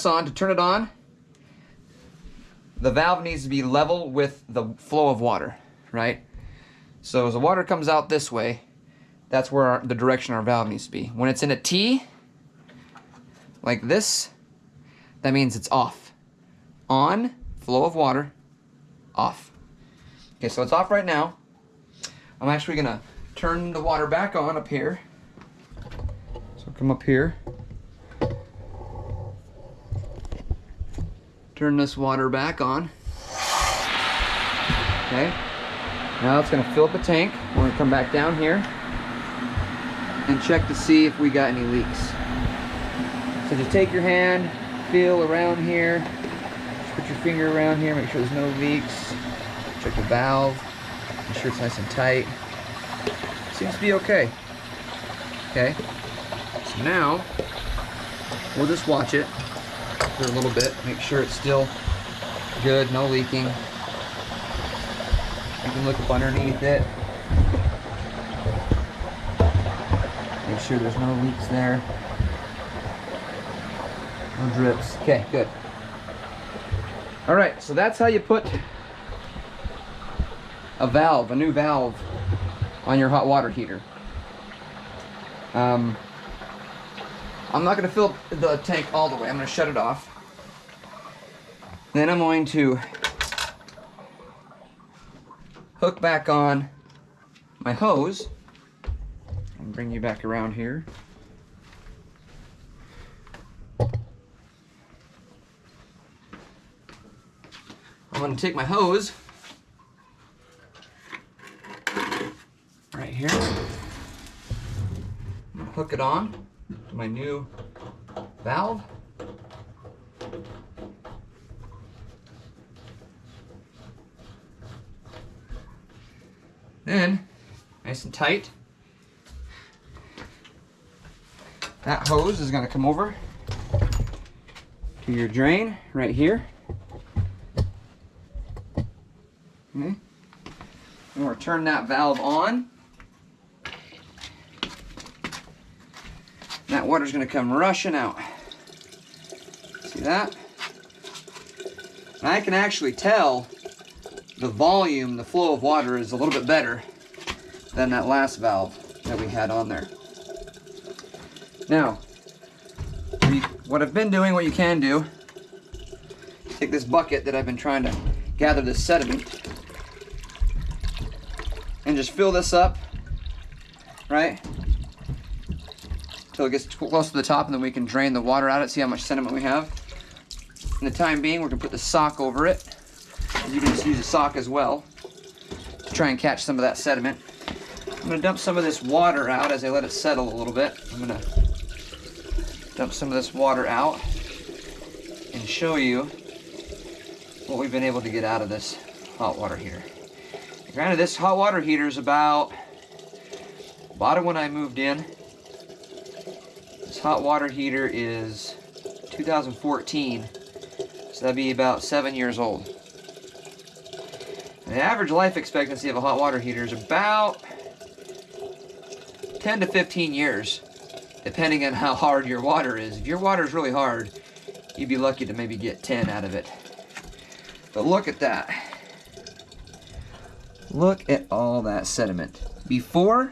on, to turn it on, the valve needs to be level with the flow of water, right? So as the water comes out this way, that's where the direction our valve needs to be. When it's in a T, like this, that means it's off. On, flow of water, off. Okay, so it's off right now. I'm actually gonna turn the water back on up here. So come up here. Turn this water back on. Okay. Now it's gonna fill up the tank. We're gonna come back down here and check to see if we got any leaks. So just take your hand, feel around here, just put your finger around here, make sure there's no leaks. Check the valve, make sure it's nice and tight. Seems to be okay. Okay, so now we'll just watch it for a little bit, make sure it's still good, no leaking. You can look up underneath it. Make sure there's no leaks there. No drips. Okay, good. All right, so that's how you put a valve, a new valve, on your hot water heater. I'm not going to fill the tank all the way. I'm going to shut it off. Then I'm going to hook back on my hose and bring you back around here. I'm going to take my hose right here. I'm going to hook it on to my new valve. Then, nice and tight, that hose is going to come over to your drain right here. Okay. And we're going to turn that valve on. That water's going to come rushing out. See that? And I can actually tell the volume, the flow of water is a little bit better than that last valve that we had on there. Now, what I've been doing, what you can do, take this bucket that I've been trying to gather this sediment and just fill this up, right? Until it gets close to the top, and then we can drain the water out of it, see how much sediment we have. In the time being, we're gonna put the sock over it. You can just use a sock as well to try and catch some of that sediment. I'm gonna dump some of this water out as I let it settle a little bit. I'm gonna dump some of this water out and show you what we've been able to get out of this hot water heater. Granted, this hot water heater is bought it when I moved in. This hot water heater is 2014, so that'd be about 7 years old. The average life expectancy of a hot water heater is about 10 to 15 years, depending on how hard your water is. If your water is really hard, you'd be lucky to maybe get 10 out of it. But look at that. Look at all that sediment. Before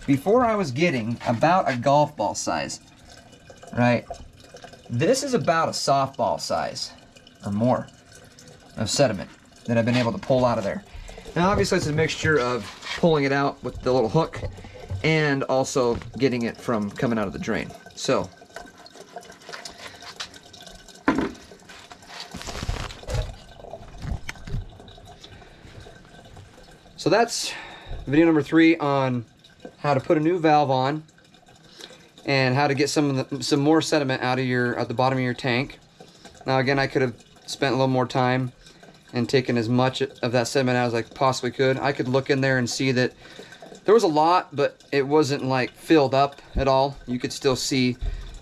I was getting about a golf ball size, right? This is about a softball size or more of sediment that I've been able to pull out of there. Now obviously it's a mixture of pulling it out with the little hook and also getting it from coming out of the drain. So that's video number 3 on how to put a new valve on and how to get some more sediment out of the bottom of your tank. Now again, I could have spent a little more time and taken as much of that sediment out as I possibly could. I could look in there and see that there was a lot, but it wasn't like filled up at all. You could still see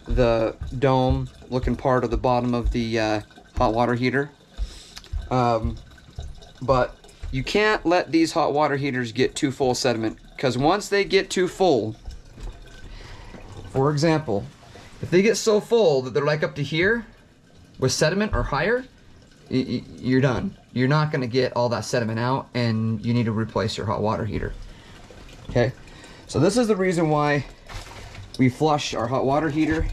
the dome looking part of the bottom of the hot water heater. But you can't let these hot water heaters get too full of sediment, because once they get too full, for example, If they get so full that they're like up to here with sediment or higher, you're done. You're not going to get all that sediment out, and you need to replace your hot water heater. Okay, so this is the reason why we flush our hot water heater,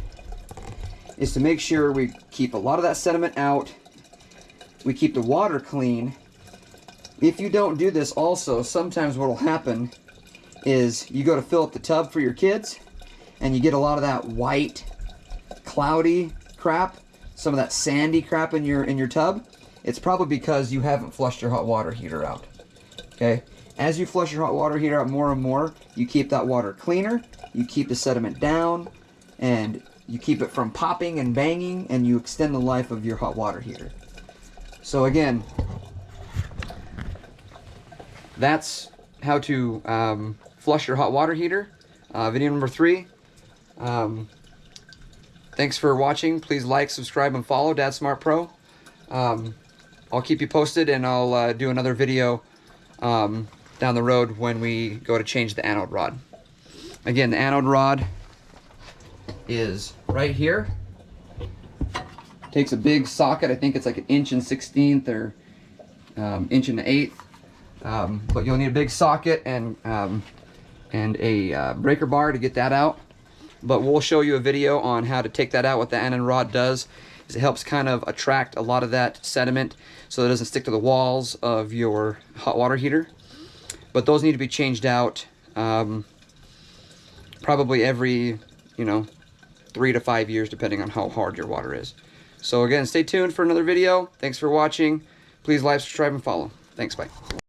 is to make sure we keep a lot of that sediment out, we keep the water clean. If you don't do this also, sometimes what will happen is you go to fill up the tub for your kids and you get a lot of that white, cloudy crap, some of that sandy crap in your tub. It's probably because you haven't flushed your hot water heater out. Okay? As you flush your hot water heater out more and more, you keep that water cleaner, you keep the sediment down, and you keep it from popping and banging, and you extend the life of your hot water heater. So again, that's how to flush your hot water heater. Video number 3. Thanks for watching. Please like, subscribe, and follow Dad Smart Pro. I'll keep you posted, and I'll do another video down the road when we go to change the anode rod. Again, the anode rod is right here. Takes a big socket. I think it's like 1 1/16 or 1 1/8. But you'll need a big socket and a breaker bar to get that out. But we'll show you a video on how to take that out. What the anode rod does is it helps kind of attract a lot of that sediment so it doesn't stick to the walls of your hot water heater. But those need to be changed out probably every, 3 to 5 years, depending on how hard your water is. So again, stay tuned for another video. Thanks for watching. Please like, subscribe, and follow. Thanks, bye.